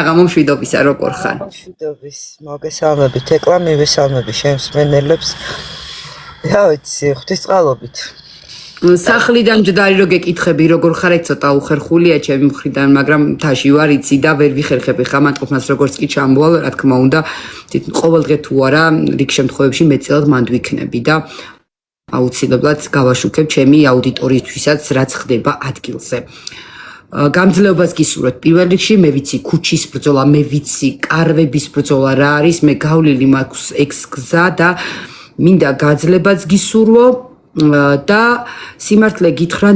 გამომშვიდობისა როგორ ხარ? მშვიდობის, მოგესალმებით, ეკლა მივესალმები შემსმენელებს. რა ვიცი, ღვთისწყალობით. სახლიდან ჯდარი რო გეკითხები როგორ ხარ, ცოტა უხერხულია ჩემი მხრიდან, მაგრამ თაში ვარ იცი და ვერ ვიხერხები ხამანტყოფნას როგორც კი ჩამოვალ, რა თქმა უნდა, ყოველდღე თუ არა, რიგ შემთხვევებში მეწილად მანდ ვიქნები და აუცილებლად გავაშუქებ ჩემი აუდიტორიისთვისაც რაც ხდება ადგილზე. გამძლეობას გისურვებთ პირველ რიგში, მე ვიცი ქუჩის ბრძოლა, მე ვიცი კარვების ბრძოლა რა არის, მე გავლილი მაქვს ექს გზა და მინდა გაძლებას გისურვო და სიმართლე გითხრა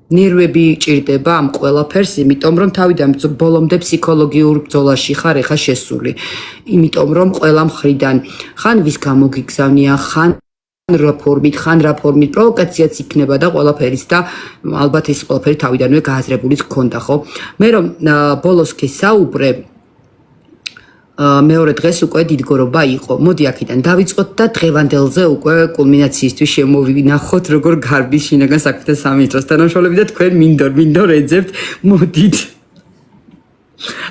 ნერვები ჭირდება ამ ყველაფერს, იმიტომ რომ თავიდან ბოლომდე ფსიქოლოგიურ ბრძოლაში ხარ ეხა შესული. იმიტომ რომ ყველა მხრიდან ხან ვის გამოგიგზავნია, ხან რა ფორმით პროვოკაციაც იქნება და ყველაფერის და ალბათ ეს ყველაფერი თავიდანვე გააზრებულიც გქონდა, ხო? მე რომ ბოლოს გესაუბრე მეორე დღეს უკვე დიდგორობა იყო. მოდი აქედან დავიწყოთ და დღევანდელზე უკვე კულმინაციისთვის შემოვინახოთ როგორ გარბის შინაგან საქმეთა სამინისტროს თანამშრომლები და თქვენ მინდორ ეძებთ, მოდით.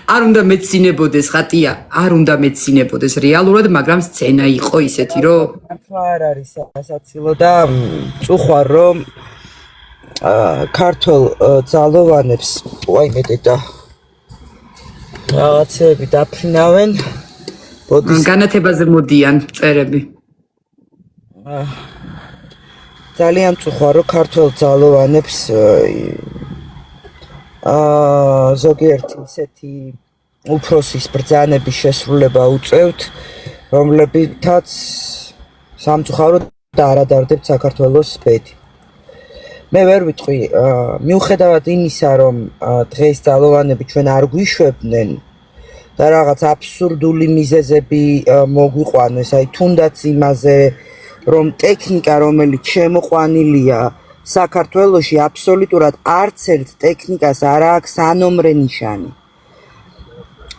არ უნდა მეცინებოდეს ხატია, არ უნდა მეცინებოდეს რეალურად, მაგრამ სცენა იყო ისეთი, რომ არ არის ასაცილო და წუხვარ რომ ქართულ ძალოვანებს ვაიმე და რაღაცები დაფრინავენ. განათებაზე მოდიან წერები. ძალიან წუხვარ რომ ქართულ ძალოვანებს ზოგიერთი ისეთი უფროსის ბრძანების შესრულება უწევთ, რომლებითაც სამწუხაროდ და არადარდებთ საქართველოს ბედი. მე ვერ ვიტყვი, მიუხედავად იმისა, რომ დღეს ძალოვანები ჩვენ არ გვიშვებდნენ და რაღაც აბსურდული მიზეზები მოგვიყვანეს, აი თუნდაც იმაზე, რომ ტექნიკა, რომელიც შემოყვანილია საქართველოში აბსოლუტურად არც ერთ ტექნიკას არ აქვს სანომრე ნიშანი.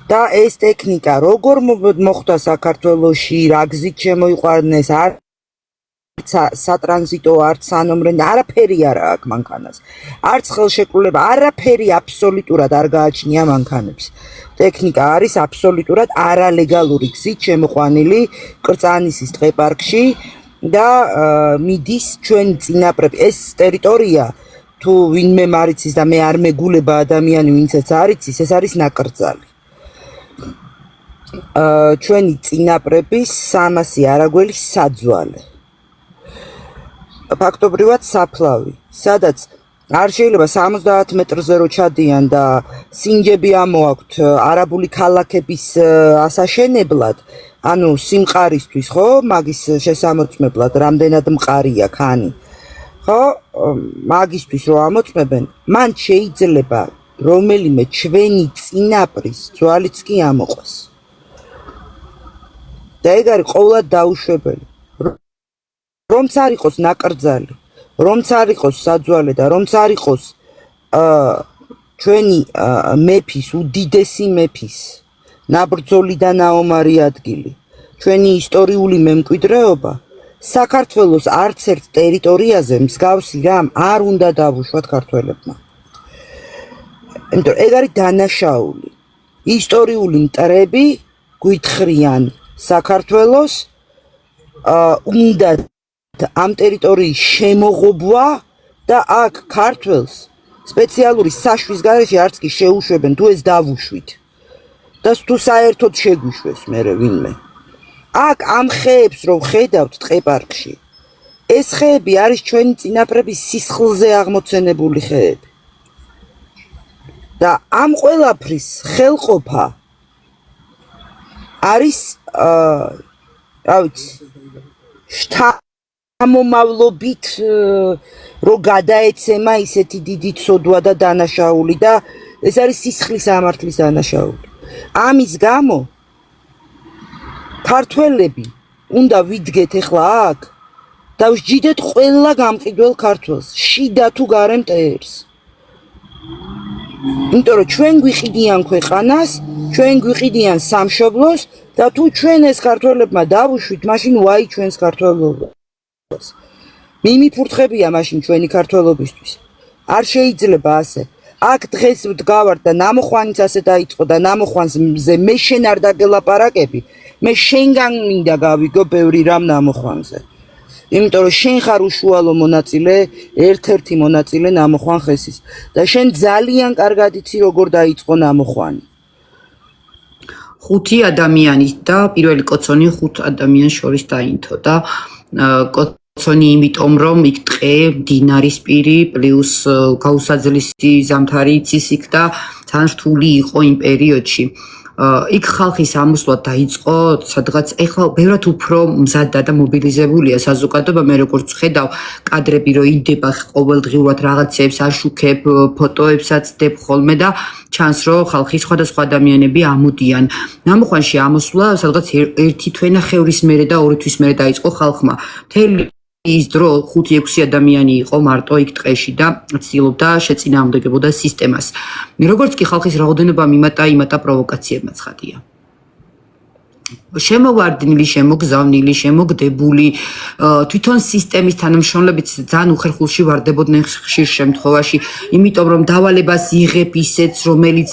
და ეს ტექნიკა როგორ მოხვდა საქართველოში, რა გზით შემოიყვანეს, არც სატრანზიტო, არც სანომრე, არაფერი არ აქვს მანქანას. არც ხელშეკრულება, არაფერი აბსოლუტურად არ გააჩნია მანქანებს. ტექნიკა არის აბსოლუტურად არალეგალური გზით შემოყვანილი კრწანისის ტყეპარკში. და მიდის ჩვენ წინაპრები ეს ტერიტორია თუ ვინმე მარიცის და მე არ მეგულება ადამიანი ვინცაც არიცის ეს არის ნაკრძალი ჩვენი წინაპრების 300 არაგველის საძვალე ფაქტობრივად საფლავი სადაც არ შეიძლება 70 მეტრზე რო ჩადიან და სინჯები ამოაქვთ არაბული ქალაქების ასაშენებლად ანუ სიმყარისთვის ხო მაგის შესამოწმებლად რამდენად მყარია ქანი ხო მაგისთვის რო ამოწმებენ მან შეიძლება რომელიმე ჩვენი წინაპრის ძვალიც კი ამოყვეს და ეგ არის ყოვლად დაუშვებელი რომც არ იყოს ნაკრძალი რომც არ იყოს საძვალე და რომც არ იყოს ჩვენი მეფის უდიდესი მეფის ნაბრძოლი და ნაომარი ადგილი ჩვენი ისტორიული მემკვიდრეობა საქართველოს არც ერთ ტერიტორიაზე მსგავსი რამ არ უნდა დავუშვათ ქართველებმა ეგ არის დანაშაული ისტორიული მტრები გვითხრიან საქართველოს უნდა ამ ტერიტორიის შემოღობა და აქ ქართველს სპეციალური საშვის გარეშე არც კი შეუშვებენ თუ ეს დავუშვით და თუ საერთოდ შეგვიშვეს მერე ვინმე აქ ამ ხეებს რომ ხედავთ ტყეპარკში ეს ხეები არის ჩვენი წინაპრების სისხლზე აღმოცენებული ხეები და ამ ყველაფრის ხელყოფა არის რა ვიცი ამომავლობით რო გადაეცემა ისეთი დიდი ცოდვა და დანაშაული და ეს არის სისხლის ამართლის დანაშაული ამის გამო ქართველები უნდა ვიდგეთ ახლა აქ და ვსჯიდეთ ყველა გამყიდველ ქართველს შიდა თუ გარე მტერს იმიტომ რომ ჩვენ გვიყიდიან ქვეყანას ჩვენ გვიყიდიან სამშობლოს და თუ ჩვენ ეს ქართველებმა დავუშვით მაშინ ვაი ჩვენს ქართველობას მიმიფურთხებია მაშინ ჩვენი ქართველობისთვის არ შეიძლება ასე აქ დღეს ვდგავართ და ნამოხვანიც ასე დაიწყო და ნამოხვანზე მე შენ არ დაგელაპარაკები, მე შენგან მინდა გავიგო ბევრი რამ ნამოხვანზე. იმიტომ რომ შენ ხარ უშუალო მონაწილე, ერთ-ერთი მონაწილე ნამოხვან ხესის და შენ ძალიან კარგად იცი როგორ დაიწყო ნამოხვანი. 5 ადამიანი და პირველი კოცონი 5 ადამიანს შორის დაინთო და კოცონი იმიტომ რომ იქ ტყე, მდინარის პირი, პლუს გაუსაძლისი ზამთარი იცის იქ და ძალიან რთული იყო იმ პერიოდში. იქ ხალხის ამოსვლა დაიწყო, სადღაც ეხლა ბევრად უფრო მზადა და მობილიზებულია საზოგადოება. მე როგორც ხედავ კადრები რომ იდება ყოველდღიურად რაღაცებს აშუქებ, ფოტოებსაც დებ ხოლმე და ჩანს რომ ხალხის სხვადასხვა ადამიანები ამოდიან. ნამოხვანში ამოსვლა სადღაც ერთი თვენახევრის მერე და 2 თვის მერე დაიწყო ხალხმა. მთელი ის დრო 5-6 ადამიანი იყო მარტო იქ ტყეში და ცდილობდა შეწინააღმდეგებოდა სისტემას. როგორც კი ხალხის რაოდენობა იმატა პროვოკაციებმა ცხადია. შემოვარდნილი, შემოგზავნილი, შემოგდებული, თვითონ სისტემის თანამშრომლებიც ძალიან უხერხულში ვარდებოდნენ ხშირ შემთხვევაში, იმიტომ რომ დავალებას იღებ ისეც, რომელიც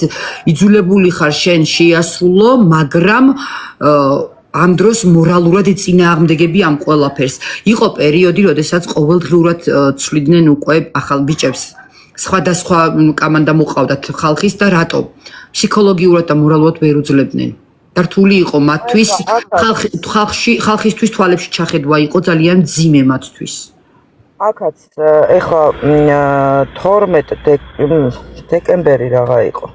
იძულებული ხარ შენ შეასრულო, მაგრამ ამ დროს მორალურად ეწინააღმდეგები ამ ყველაფერს. იყო პერიოდი, როდესაც ყოველდღიურად ცვლიდნენ უკვე ახალ ბიჭებს. სხვადასხვა კამანდა მოყავდათ ხალხის და რატო? ფსიქოლოგიურად და მორალურად ვერ უძლებდნენ. და რთული იყო მათთვის, ხალხისთვის თვალებში ჩახედვა იყო ძალიან მძიმე მათთვის. აქაც ეხლა 12 დეკემბერი რაღა იყო.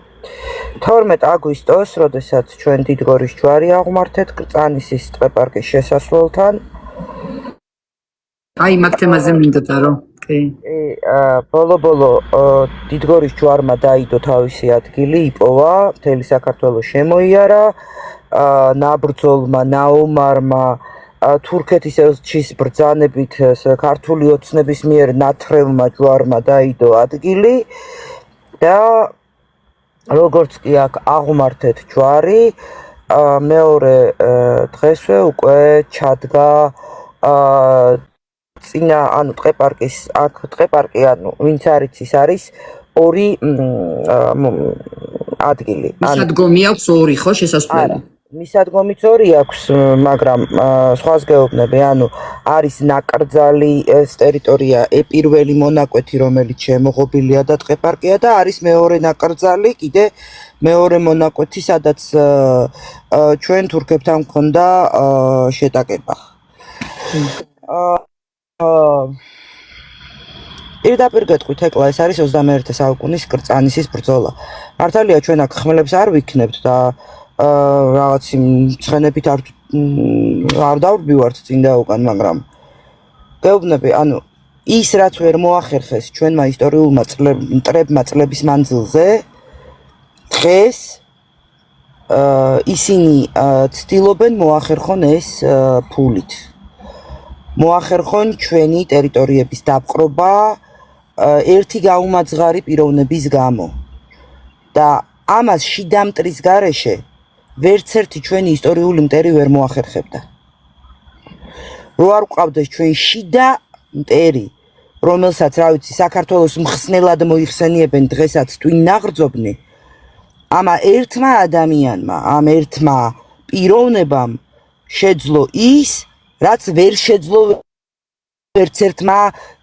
12 აგვისტოს, როდესაც ჩვენ დიდგორის ჯვარი აღმართეთ კრწანისის ტყეპარკის შესასვლელთან. აი მაგ თემაზე მინდოდა რომ ბოლო დიდგორის ჯვარმა დაიდო თავისი ადგილი, იპოვა, მთელი საქართველოს შემოიარა, ნაბრძოლმა, ნაომარმა, თურქეთის ელჩის ბრძანებით ქართული ოცნების მიერ ნათრევმა ჯვარმა დაიდო ადგილი და როგორც კი აქ აღმართეთ ჯვარი, მეორე დღესვე უკვე ჩადგა წინა, ანუ ტყეპარკის, აქ ტყეპარკი, ანუ ვინც არ იცის, არის 2 ადგილი. მისადგომი აქვს 2, ხო, შესასვლელი? მისადგომიც 2 აქვს, მაგრამ სხვას გეუბნები, ანუ არის ნაკრძალი ეს ტერიტორია, პირველი მონაკვეთი, რომელიც შემოღობილია და ტყეპარკია და არის მეორე ნაკრძალი, კიდე მეორე მონაკვეთი, სადაც ჩვენ თურქებთან მქონდა შეტაკება. პირდაპირ გეტყვით, ეკლა ეს არის 21 საუკუნის კრწანისის ბრძოლა. მართალია ჩვენ აქ ხმლებს არ ვიქნებთ და რაღაც ცხენებით არ დავდივართ წინ და უკან, მაგრამ გეუბნები, ანუ ის რაც ვერ მოახერხეს ჩვენმა ისტორიულმა მტრებმა წლების მანძილზე, დღეს ისინი ცდილობენ მოახერხონ ეს ფულით. მოახერხონ ჩვენი ტერიტორიების დაპყრობა ერთი გაუმაძღარი პიროვნების გამო. და ამას შიდა მტრის გარეშე ვერც ერთი ჩვენი ისტორიული მტერი ვერ მოახერხებდა. რო არ გვყავდეს ჩვენ შიდა მტერი, რომელსაც, რა ვიცი, საქართველოს მხსნელად მოიხსენიებენ დღესაც twin ნაღრძობნი, ამა ერთმა ადამიანმა, ამ ერთმა პიროვნებამ შეძლო ის, რაც ვერ შეძლო ვერც ერთმა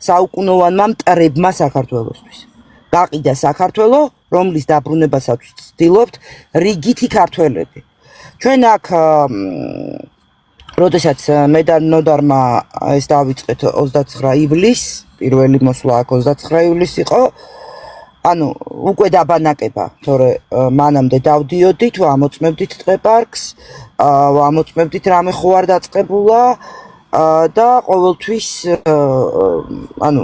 საუკუნოვანმა მტრებმა საქართველოსთვის. გაყიდა საქართველო, რომლის დაბრუნებასაც ვცდილობთ რიგითი ქართველები. ჩვენ აქ როდესაც მე და ნოდარმა ეს დავიწყეთ 29 ივლისს, პირველი მოსვლა აქ 29 ივლისს იყო. ანუ უკვე დაბანაკება, თორე მანამდე დავდიოდით, ვამოწმებდით ტყეპარკს, ვამოწმებდით რამე ხო არ დაწყებულა და ყოველთვის ანუ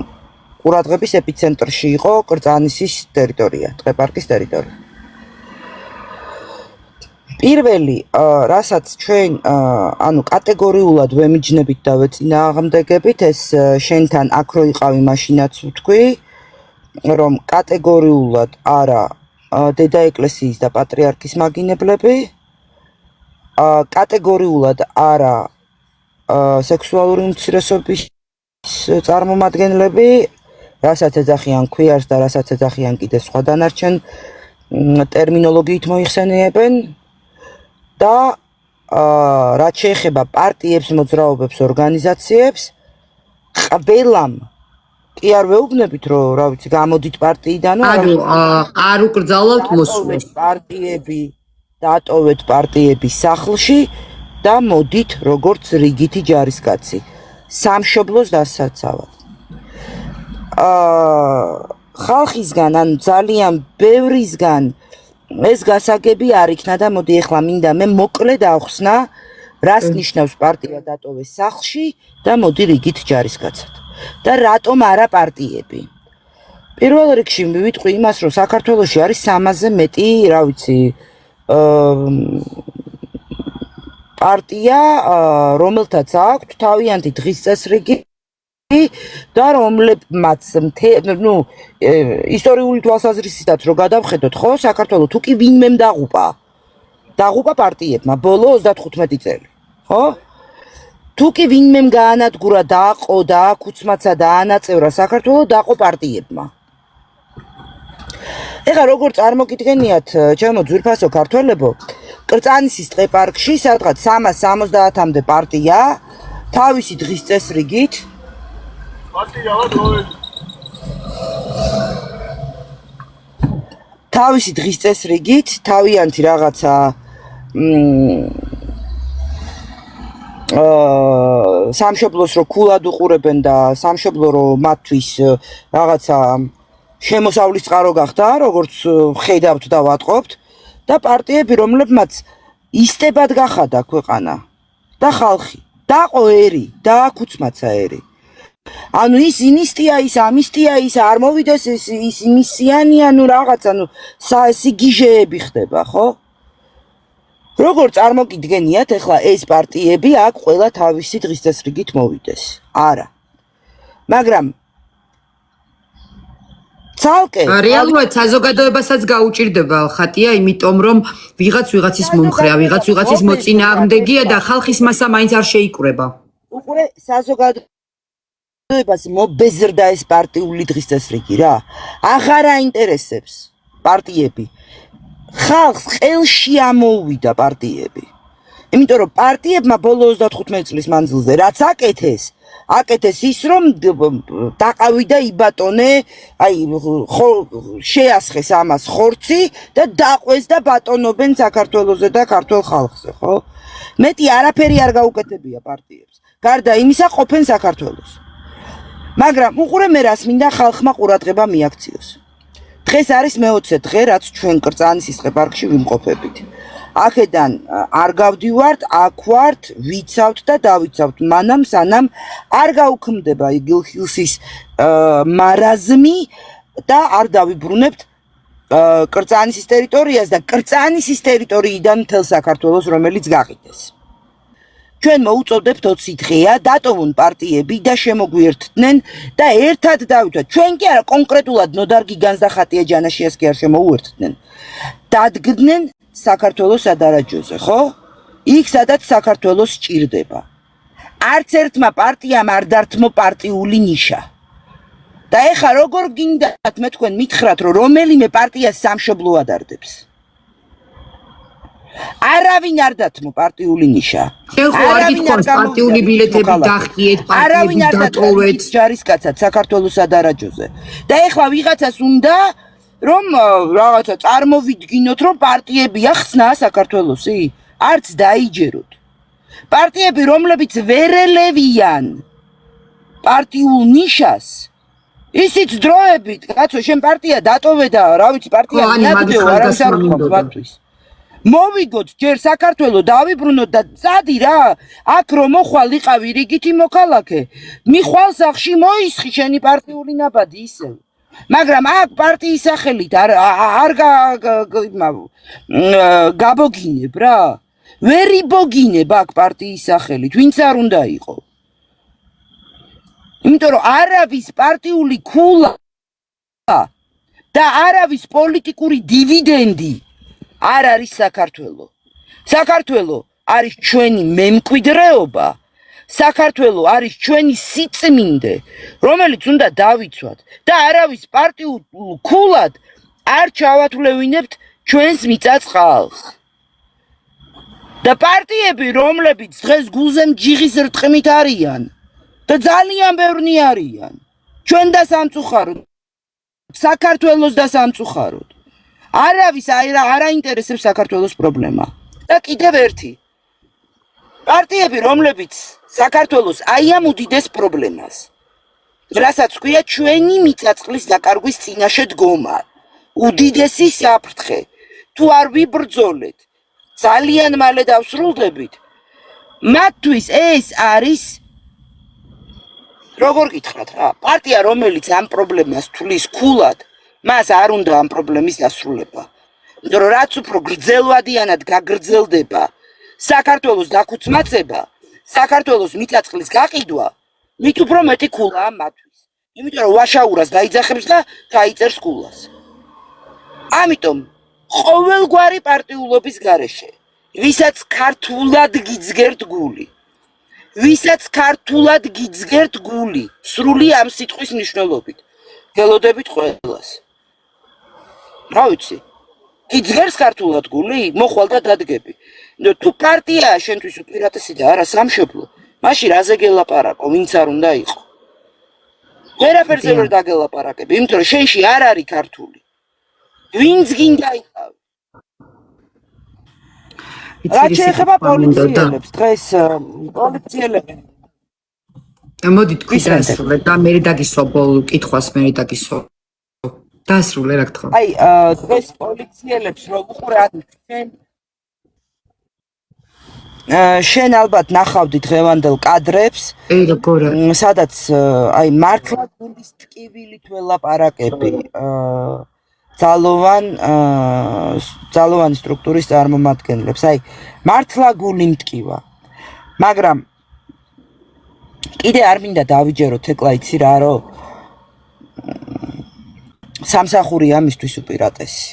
ყურადღების ეპიცენტრში იყო კრწანისის ტერიტორია, ტყეპარკის ტერიტორია. პირველი, რასაც ჩვენ ანუ კატეგორიულად ვემიჯნებით და ვეწინააღმდეგებით, ეს შენთან აქ რო იყავი მაშინაც ვთქვი, რომ კატეგორიულად არა დედა ეკლესიის და პატრიარქის მაგინებლები, კატეგორიულად არა სექსუალური უმცირესობის წარმომადგენლები, რასაც ეძახიან ქვიარს და რასაც ეძახიან კიდე სხვა დანარჩენ ტერმინოლოგიით მოიხსენიებენ და რაც შეეხება პარტიებს, მოძრაობებს, ორგანიზაციებს, ყველამ კი არ ვეუბნებით, რომ რა ვიცი, გამოდით პარტიიდან, ანუ არ უკრძალავთ მოსვლას. პარტიები, დატოვეთ პარტიები სახლში და მოდით როგორც რიგითი ჯარისკაცი. სამშობლოს დასაცავად. ხალხისგან, ანუ ძალიან ბევრისგან ეს გასაგები არ იქნა და მოდი ახლა მინდა მე მოკლედ ავხსნა, რას ნიშნავს პარტია დატოვეს სახლში და მოდი რიგით ჯარისკაცად. და რატომ არა პარტიები? პირველ რიგში ვიტყვი იმას, რომ საქართველოში არის 300-ზე მეტი, რა ვიცი, პარტია, რომელთაც აქვთ თავიანთი დღის წესრიგი და რომლებმაც ისტორიული თვალსაზრისითაც რო გადავხედოთ, ხო, საქართველო თუ კი ვინმემ დაღუპა პარტიებმა ბოლო 35 წელი, ხო? თუ კი ვინმემ გაანადგურა, დააყო, დააკუცმაცა, დაანაწევრა საქართველო, დაყო პარტიებმა. ეხლა როგორ წარმოგიდგენიათ, ჩემო ძვირფასო ქართველებო, კრწანისის ტყეპარკში, სადღაც 370-მდე პარტია, თავისი დღის წესრიგით თავისი დღის წესრიგით, თავიანთი რაღაცა სამშობლოს რო ქულად უყურებენ და სამშობლო რო მათთვის რაღაცა შემოსავლის წყარო გახდა, როგორც ხედავთ და ვატყობთ და პარტიები, რომლებმაც ისტებად გახადა ქვეყანა და ხალხი, დაყო ერი, დააკუცმაცა ერი. ანუ ის ინისტია, ის ამისტია, ის არ მოვიდეს, ის იმისიანი, ანუ რაღაც, ანუ სიგიჟეები ხდება, ხო? როგორ წარმოგიდგენიათ ახლა ეს პარტიები აქ ყველა თავისი დღის წესრიგით მოვიდეს? არა. მაგრამ ცალკე რეალურად საზოგადოებასაც გაუჭირდება ხატია, იმიტომ რომ ვიღაცის მომხრეა, ვიღაცის მოწინააღმდეგეა და ხალხის მასა მაინც არ შეიკრება. უკვე საზოგადოებას მობეზრდა ეს პარტიული დღის წესრიგი რა. აღარ აინტერესებს პარტიები. ხალხს ყელში ამოუვიდა პარტიები. იმიტომ რომ პარტიებმა ბოლო 35 წლის მანძილზე რაც აკეთეს ის რომ დაყავი და იბატონე, აი შეასხეს ამას ხორცი და დაყვეს და ბატონობენ საქართველოზე და ქართულ ხალხზე, ხო? მეტი არაფერი არ გაუკეთებია პარტიებს. გარდა იმისა ყოფენ საქართველოს. მაგრამ უყურე მე რას მინდა ხალხმა ყურადღება მიაქციოს. დღეს არის მე-20 დღე, რაც ჩვენ კრწანისის ტყეპარკში ვიმყოფებით. აქედან არ გავდივართ, აქ ვართ, ვიცავთ და დავიცავთ, მანამ სანამ არ გაუქმდება იგილხილსის მარაზმი და არ დავიბრუნებთ კრწანისის ტერიტორიას და კრწანისის ტერიტორიიდან მთელ საქართველოს, რომელიც გაყიდეს. ჩვენ მოუწოდებთ 20 დღეა, დატოვონ პარტიები და შემოგვიერთდნენ და ერთად დავითვათ. ჩვენ კი არა კონკრეტულად ნოდარ გიგანს და ხატია ჯანაშიას კი არ შემოუერთდნენ. დადგდნენ საქართველოს სადარაჯოზე, ხო? იქ სადაც საქართველოს სჭირდება. არც ერთმა პარტიამ არ დართმო პარტიული ნიშა. და ეხა როგორ გინდათ მე თქვენ მითხრათ, რომ რომელიმე პარტიას სამშობლო ადარდებს? არავინ არ დათმო პარტიული ნიშა. ხო, არ გითხოვს პარტიული ბილეთები დახიეთ, პარტიები დატოვეთ ჯარისკაცად საქართველოს სადარაჯოზე. და ეხლა ვიღაცას უნდა რომ რაღაცა წარმოვიდგინოთ, რომ პარტიებია ხსნა საქართველოსი? არც დაიჯეროთ. პარტიები, რომლებიც ვერ ელევიან პარტიულ ნიშას, ისიც დროებით, კაცო, შენ პარტია დატოვე და რა ვიცი, პარტია მიაგდეო, არავის არ გქონს მათთვის. მოვიგოთ ჯერ საქართველო დავიბრუნოთ და წადი რა, აქ რომ მოხვალ იყავი რიგითი მოქალაქე, მიხვალ სახლში მოისხი შენი პარტიული ნაბადი ისევ. მაგრამ აქ პარტიის სახელით არ გაბოგინებ რა. ვერ იბოგინებ აქ პარტიის სახელით, ვინც არ უნდა იყო. იმიტომ რომ არავის პარტიული ქულა და არავის პოლიტიკური დივიდენდი არ არის საქართველო. საქართველო არის ჩვენი მემკვიდრეობა. საქართველო არის ჩვენი სიწმინდე, რომელიც უნდა დავიცვათ და არავის პარტიულ ქულად არ ჩავათვლევინებთ ჩვენს მიწა-წყალს. და პარტიები, რომლებიც დღეს გულზე ჯიღის რტყმით არიან და ძალიან ბევრი არიან, ჩვენ და სამწუხაროდ, საქართველოს და სამწუხაროდ. არავის არ აინტერესებს საქართველოს პრობლემა. და კიდევ ერთი პარტიები, რომლებიც საქართველოს აი ამ უდიდეს პრობლემას, რასაც ქვია ჩვენი მიწა-წყლის დაკარგვის წინაშე დგომა, უდიდესი საფრთხე, თუ არ ვიბრძოლეთ, ძალიან მალე დავსრულდებით, მათთვის ეს არის, როგორ გითხრათ რა, პარტია, რომელიც ამ პრობლემას თulis ქულად, მას არ უნდა ამ პრობლემის დასრულება. იმიტომ რომ რაც უფრო გრძელვადიანად გაგრძელდება საქართველოს დაქუცმაცება, საქართველოს მიწა-წყლის გაყიდვა, მით უფრო მეტი ქულაა მათთვის. იმიტომ რომ ვაშაურას დაიძახებს და გაიწერს ქულას. ამიტომ ყოველგვარი პარტიულობის გარეშე, ვისაც ქართულად გიძგერთ გული, სრული ამ სიტყვის მნიშვნელობით, გელოდებით ყველას. რა ვიცი, გიძგერს ქართულად გული, მოხვალ და დადგები. თუ პარტიაა შენთვის უპირატესი და არა სამშობლო, მაშინ რაზე გელაპარაკო, ვინც არ უნდა იყო. ვერაფერზე ვერ დაგელაპარაკები, იმიტომ რომ შენში არ არის ქართული. ვინც გინდა იყავი. რაც შეეხება პოლიციელებს, დღეს პოლიციელები. მოდი თქვი დასრულე და მე დაგისვა ბოლო კითხვას, მე დაგისვა. დასრულე რა გთხოვ. აი, დღეს პოლიციელებს რო უყურებ, შენ ალბათ ნახავდი დღევანდელ კადრებს, როგორ სადაც აი მართლა გულის ტკივილით ველაპარაკები. ძალოვანი სტრუქტურის წარმომადგენლებს. აი, მართლა გული მტკივა. მაგრამ კიდე არ მინდა დავიჯეროთ ეკლა იცი რა, რომ სამსახური ამისთვის უპირატესი.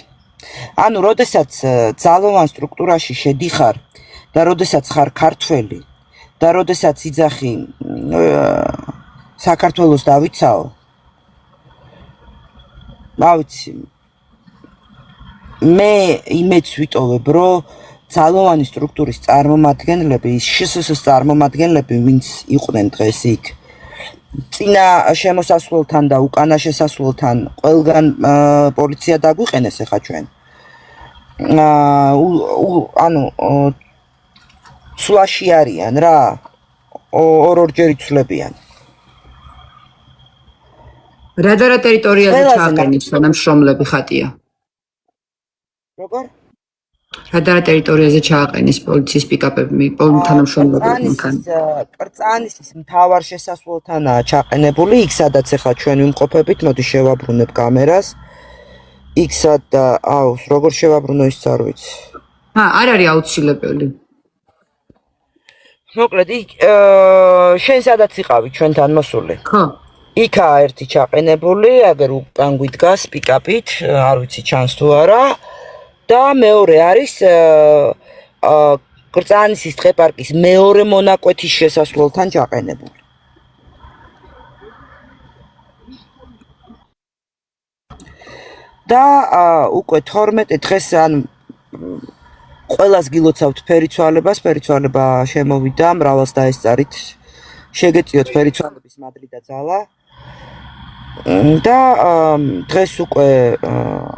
ანუ, როდესაც ძალოვან სტრუქტურაში შედიხარ და როდესაც ხარ ქართველი და როდესაც იძახი საქართველოს დავიცაო, რა ვიცი, მე იმედს ვიტოვებ, რომ ძალოვანი სტრუქტურის წარმომადგენლები, ის შსს წარმომადგენლები, ვინც იყვნენ დღეს იქ, წინა შემოსასვლელთან და უკანა შესასვლელთან ყველგან პოლიცია დაგვიყენეს ახლა ჩვენ. ანუ ცვლაში არიან რა, ორ-ორჯერ იცვლებიან. რა ტერიტორიაზე ჩააყენეს თანამშრომლები ხატია? როგორ? რა ტერიტორიაზე ჩააყენეს პოლიციის პიკაპები, თანამშრომლები მანქანა? კრწანისის მთავარ შესასვლელთანაა ჩაყენებული, იქ სადაც ახლა ჩვენ ვიმყოფებით, მოდი შევაბრუნებ კამერას. იქ სადა, როგორ შევაბრუნო ის არ ვიცი. არ არის აუცილებელი. მოკლედ, შენ სადაც იყავი ჩვენთან მოსული? ხო. იქაა ერთი ჩაყენებული, აგერ უკან გვიდგას პიკაპით, არ ვიცი ჩანს თუ არა. და მეორე არის კრწანისის ტყეპარკის მეორე მონაკვეთის შესასვლელთან ჩაყენებული. და უკვე 12 დღეს ან ყველას გილოცავთ ფერიცვალება შემოვიდა, მრავალს დაესწარით, შეგეწიოთ ფერიცვალების მადლი და ძალა. და დღეს უკვე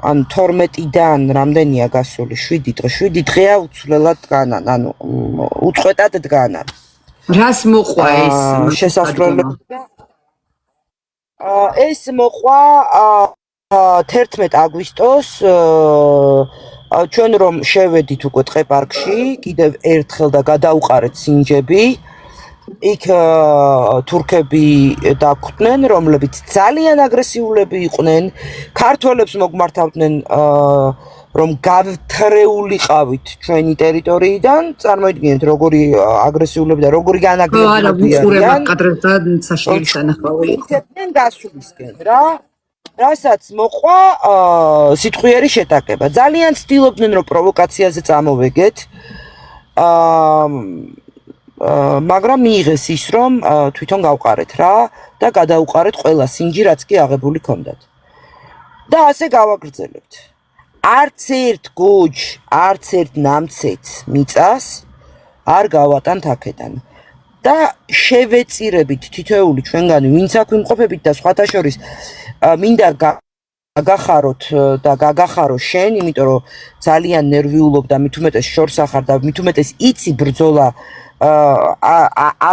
ან 12-დან რამდენია გასული? 7 დღეა უცვლელად დგანან, ანუ უწყვეტად დგანან. რას მოყვა ეს შესასვლელები? ეს მოყვა 11 აგვისტოს ჩვენ რომ შევედით უკვე ტყეპარკში, კიდევ ერთხელ და გადაუყარეთ სინჯები. იქ თურქები დაგვხვდნენ, რომლებიც ძალიან აგრესიულები იყვნენ, ქართველებს მოგმართავდნენ, რომ გავთრეულიყავით ჩვენი ტერიტორიიდან, წარმოიდგინეთ როგორი აგრესიულები და როგორი განაგებები არიან. კადრებთან საშიში სანახავი. იცებდნენ გასულისკენ რა. რასაც მოყვა სიტყვიერი შეტაკება. ძალიან ცდილობდნენ რომ პროვოკაციაზე წამოვეგეთ. მაგრამ მიიღეს ის რომ თვითონ გავყარეთ რა და გადაუყარეთ ყველა სინჯი რაც კი აღებული ქონდათ. და ასე გავაგრძელებთ. არც ერთ გოჯ, არც ერთ ნამცეც მიწას არ გავატანთ აქედან. და შევეწირებით თითოეული ჩვენგანი ვინც აქ ვიმყოფებით და სხვათა შორის მინდა გაგახაროთ და გაგახარო შენ, იმიტომ რომ ძალიან ნერვიულობ და მით უმეტეს შორს ახარ და მით უმეტეს იცი ბრძოლა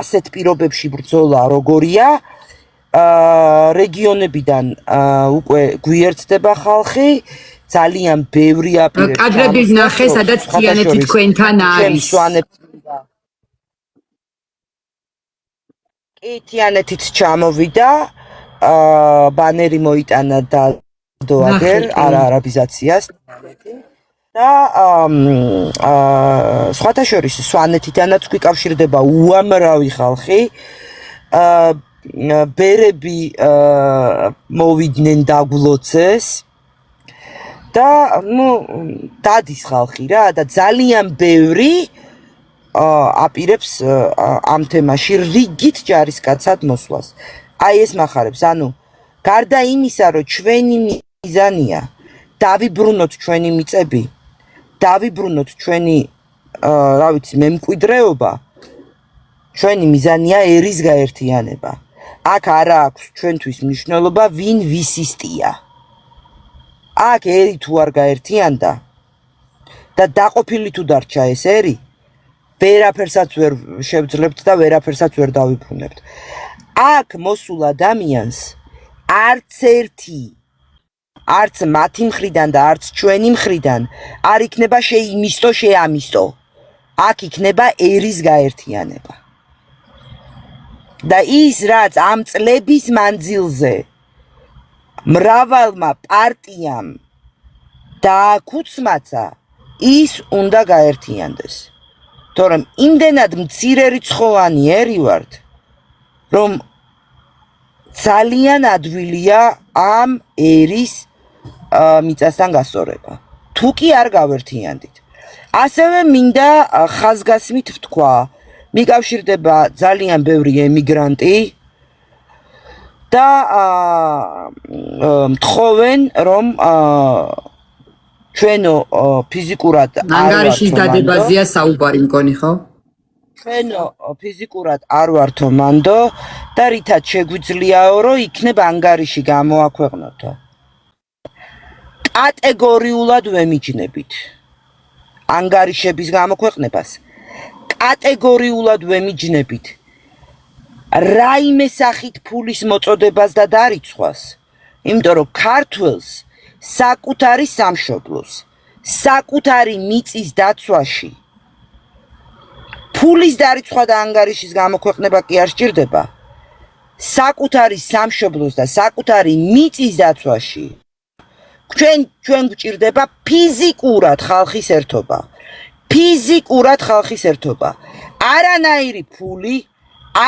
ასეთ პირობებში ბრძოლა როგორია რეგიონებიდან უკვე გვიერთდება ხალხი ძალიან ბევრი აპირებს კადრები ვნახე სადაც თიანეთი თქვენთან არის კი თიანეთიც ჩამოვიდა ბანერი მოიტანა და დოაგერ არაბიზაციას და სხვათა შორის სვანეთიდანაც გვიკავშირდება უამრავი ხალხი ბერები მოვიდნენ დაგვლოცეს და დადის ხალხი რა და ძალიან ბევრი აპირებს ამ თემაში რიგით ჯარისკაცად მოსვლას. აი ეს მახარებს, ანუ გარდა იმისა, რომ ჩვენი მიზანია დავიბრუნოთ ჩვენი მიწები, დავიბრუნოთ ჩვენი რა ვიცი, მემკვიდრეობა, ჩვენი მიზანია ერის გაერთიანება. აქ არა აქვს ჩვენთვის მნიშვნელობა ვინ ვისისტია. აქ ერი თუ არ გაერთიანდა და დაყოფილი თუ დარჩა ეს ერი, ვერაფერსაც ვერ შევძლებთ და ვერაფერსაც ვერ დავიბრუნებთ. აქ მოსულ ადამიანს არც ერთი არც მათი მხრიდან და არც ჩვენი მხრიდან არ იქნება შეიმისტო შეამისტო. აქ იქნება ერის გაერთიანება. და ის რაც ამ წლების მანძილზე მრავალმა პარტიამ დააკუცმაცა, ის უნდა გაერთიანდეს. თორემ იმდენად მცირე რიცხოვანი ერი ვართ, რომ ძალიან ადვილია ამ ერის მიწასთან გასწორება. თუ კი არ გავერთიანდით. ასევე მინდა ხაზგასმით ვთქვა, მიკავშირდება ძალიან ბევრი ემიგრანტი და მთხოვენ რომ ჩვენო ფიზიკურად ანგარიშის დადებაზეა საუბარი მგონი ხო? ჩვენო ფიზიკურად არ ვართო მანდო და რითაც შეგვიძლიაო რომ იქნებ ანგარიში გამოაქვეყნოთო. კატეგორიულად ვემიჯნებით ანგარიშების გამოქვეყნებას. კატეგორიულად ვემიჯნებით რაიმე სახით ფულის მოწოდებას და დარიცხვას, იმიტომ რომ ქართველს საკუთარი სამშობლოს, საკუთარი მიწის დაცვაში ფულის დარიცხვა და ანგარიშის გამოქვეყნება კი არ სჭირდება. საკუთარი სამშობლოს და საკუთარი მიწის დაცვაში ჩვენ გვჭირდება ფიზიკურად ხალხის ერთობა. ფიზიკურად ხალხის ერთობა. არანაირი ფული,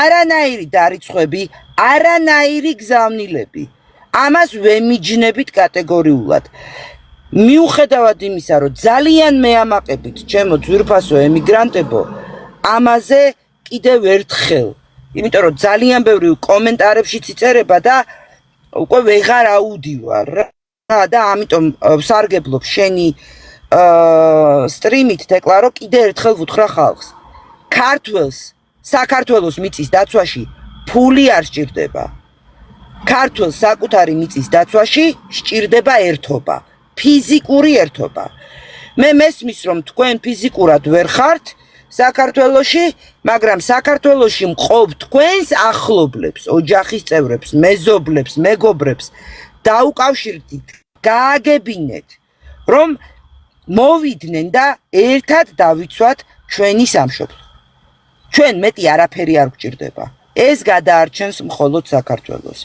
არანაირი დარიცხვები, არანაირი გზავნილები. ამას ვემიჯნებით კატეგორიულად. მიუხედავად იმისა, რომ ძალიან მეამაყებით ჩემო ძვირფასო ემიგრანტებო, ამაზე კიდევ ერთხელ. იმიტომ რომ ძალიან ბევრი კომენტარებშიც იწერება და უკვე ვეღარ აუდივარ რა და ამიტომ ვსარგებლობ შენი სტრიმით დეკლარო კიდე ერთხელ ვუთხრა ხალხს. ქართველს საქართველოს მიწის დაცვაში ფული არ სჭირდება. ქართველს საკუთარი მიწის დაცვაში სჭირდება ერთობა, ფიზიკური ერთობა. მე მესმის რომ თქვენ ფიზიკურად ვერ ხართ საქართველოში, მაგრამ საქართველოში მყოფ თქვენს ახლობლებს, ოჯახის წევრებს, მეზობლებს, მეგობრებს დაუკავშირდით, გააგებინეთ, რომ მოვიდნენ და ერთად დავიცვათ ჩვენი სამშობლო. ჩვენ მეტი არაფერი არ გვჭირდება. ეს გადაარჩენს მხოლოდ საქართველოს.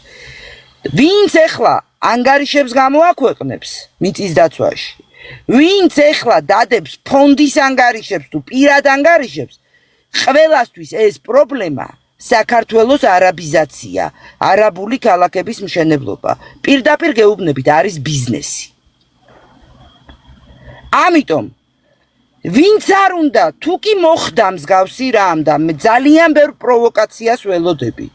ვინც ახლა ანგარიშებს გამოაქვეყნებს მიწის დაცვაში, ვინც ახლა დადებს ფონდის ანგარიშებს თუ პირად ანგარიშებს, ყველასთვის ეს პრობლემა საქართველოს არაბიზაცია, არაბული ქალაქების მშენებლობა. პირდაპირ გეუბნებით არის ბიზნესი. ამიტომ ვინც არ უნდა თუ კი მოხდა მსგავსი რამ და ძალიან ბევრ პროვოკაციას ველოდები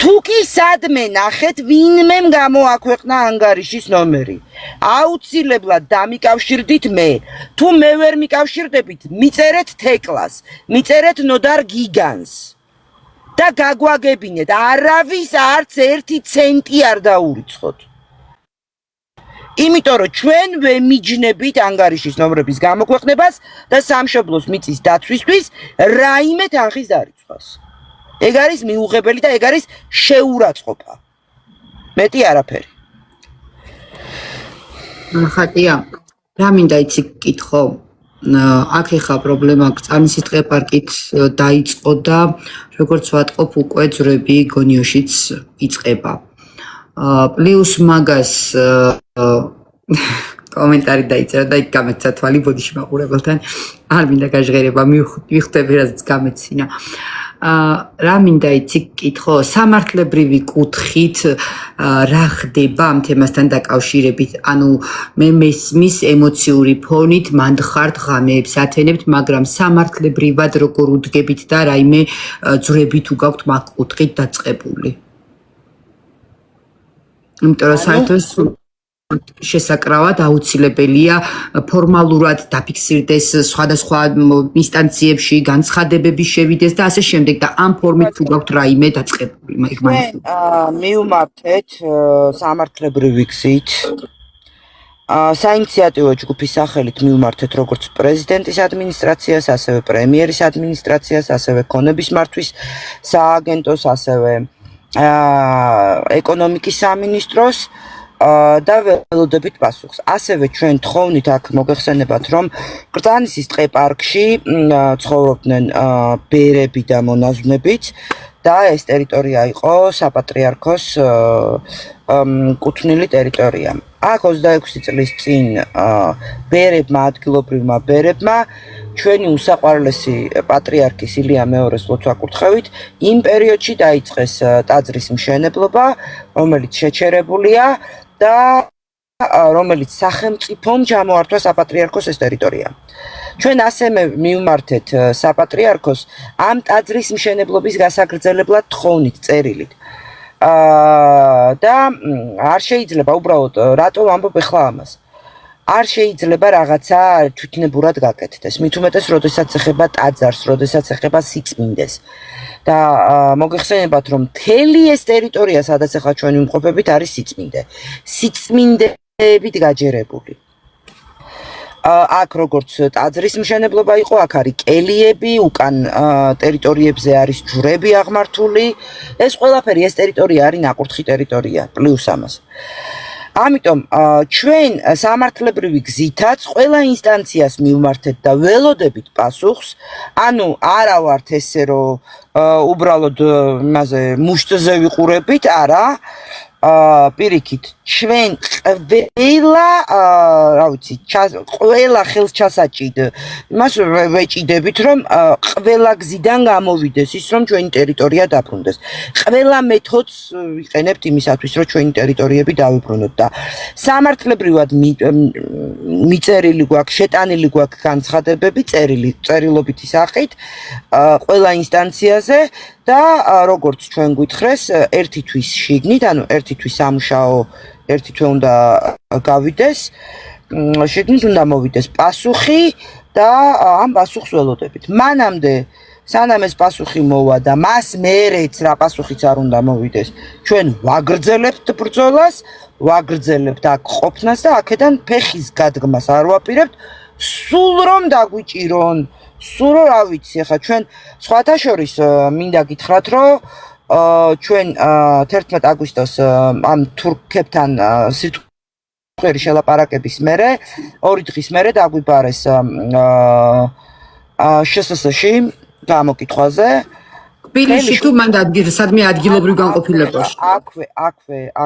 თუ კი სადმე ნახეთ ვინმემ გამოაქვეყნა ანგარიშის ნომერი აუცილებლად დამიკავშირდით მე თუ მე ვერ მიკავშირდებით მიწერეთ თეკლას მიწერეთ ნოდარ გიგანს და გაგვაგებინეთ არავის არც 1 ცენტი არ დაურიცხოთ იმიტომ რომ ჩვენ ვემიჯნებით ანგარიშის ნომრების გამოქვეყნებას და სამშობლოს მიწის დაცვისთვის რაიმე თანხის დარიცხვას ეგ არის მიუღებელი და ეგ არის შეურაცხყოფა მეტი არაფერი ხატია რა მინდა იცი გკითხო აქ ეხა პრობლემა წამისის ტყეპარკით დაიწყო და როგორც ვატყობ უკვე ძვრები გონიოშიც იწყება პლუს მაგას კომენტარი დაიწერა და იქ გამეცა თვალი ბოდიში მაყურებელთან არ მინდა გაჟღერება მივხვდები რასაც გამეცინა რა მინდა იცი გკითხო სამართლებრივი კუთხით რა ხდება ამ თემასთან დაკავშირებით ანუ მე მის ემოციური ფონით მანდ-ხართ ღამეებს ათენებთ მაგრამ სამართლებრივად როგორ უდგებით და რაიმე ძვრები თუ გაქვთ მაგ კუთხით დაწყებული იმიტომ რომ საერთოდ შესაკრავად აუცილებელია ფორმალურად დაფიქსირდეს სხვადასხვა ინსტანციებში განცხადებები შევიდეს და ასე შემდეგ და ამ ფორმით თუ გაქვთ რაიმე დაწყებული მე მივმართეთ სამართლებრივი გზით საინიციატივო ჯგუფის სახელით მივმართეთ როგორც პრეზიდენტის ადმინისტრაციას, ასევე პრემიერის ადმინისტრაციას, ასევე ქონების მართვის სააგენტოს, ასევე ეკონომიკის სამინისტროს და ველოდებით პასუხს. ასევე ჩვენ თხოვნით აქ მოგეხსენებათ, რომ კრწანისის ტყეპარკში ცხოვრობდნენ ბერები და მონაზვნებიც და ეს ტერიტორია იყო საპატრიარქოს კუთვნილი ტერიტორია. აქ 26 წლის წინ ბერებმა, ადგილობრივმა ბერებმა ჩვენი უსაყვარლესი პატრიარქის ილია მეორეს ლოცვა-კურთხევით იმ პერიოდში დაიწყეს ტაძრის მშენებლობა, რომელიც შეჩერებულია და რომელიც სახელმწიფომ ჩამოართვა საპატრიარქოს ეს ტერიტორია. ჩვენ ასე მივმართეთ საპატრიარქოს ამ ტაძრის მშენებლობის გასაგრძელებლად თხოვნით წერილით. და არ შეიძლება უბრალოდ რატო ვამბობ ახლა ამას. არ შეიძლება რაღაცა თვითნებურად გაკეთდეს. მით უმეტეს, როდესაც ეხება ტაძარს, როდესაც ეხება სიწმინდეს. და მოგეხსენებათ, რომ მთელი ეს ტერიტორია, სადაც ახლა ჩვენ ვიმყოფებით, არის სიწმინდე. სიწმინდეებით გაჯერებული. აქ როგორც ტაძრის მშენებლობა იყო, აქ არის კელიები, უკან ტერიტორიებზე არის ჯვრები აღმართული. ეს ყველაფერი ეს ტერიტორია არის ნაკურთხი ტერიტორია, პლუს ამას. ამიტომ ჩვენ სამართლებრივი გზითაც ყველა ინსტანციას მივმართეთ და ველოდებით პასუხს, ანუ არა ვართ ესე რომ უბრალოდ იმაზე მუშტზე ვიყურებით, არა პირიქით ჩვენ ყველა რა ვიცი ყველა ხელს ჩასაჭიდ იმას ვეჭიდებით რომ ყველა გზიდან გამოვიდეს ის რომ ჩვენი ტერიტორია დაბრუნდეს ყველა მეთოდს ვიყენებთ იმისათვის რომ ჩვენი ტერიტორიები დავიბრუნოთ და სამართლებრივად მიწერილი გვაქვს შეტანილი გვაქვს განცხადებები წერილობითი სახით ყველა ინსტანციაზე და როგორც ჩვენ გითხრეს ერთი თვის შიგნით ანუ ერთი თვის სამუშაო ერთი თვე უნდა გავიდეს შეგნით უნდა მოვიდეს პასუხი და ამ პასუხს ველოდებით მანამდე სანამ ეს პასუხი მოვა და მას მერეც რა პასუხიც არ უნდა მოვიდეს ჩვენ ვაგრძელებთ ბრძოლას ვაგრძელებთ აქ ყოფნას და აქედან ფეხის გადგმას არ ვაპირებთ სულ რომ დაგვიჭირონ სულ რა ვიცი ახლა ჩვენ სხვათა შორის მინდა გითხრათ რომ ჩვენ 11 აგვისტოს ამ თურქებთან სიტყვიერი შელაპარაკების მერე 2 დღის მერე დაგვიბარეს შსს-ში გამოკითხვაზე თბილისში თუ მანდ სადმე ადგილობრივ განყოფილებაში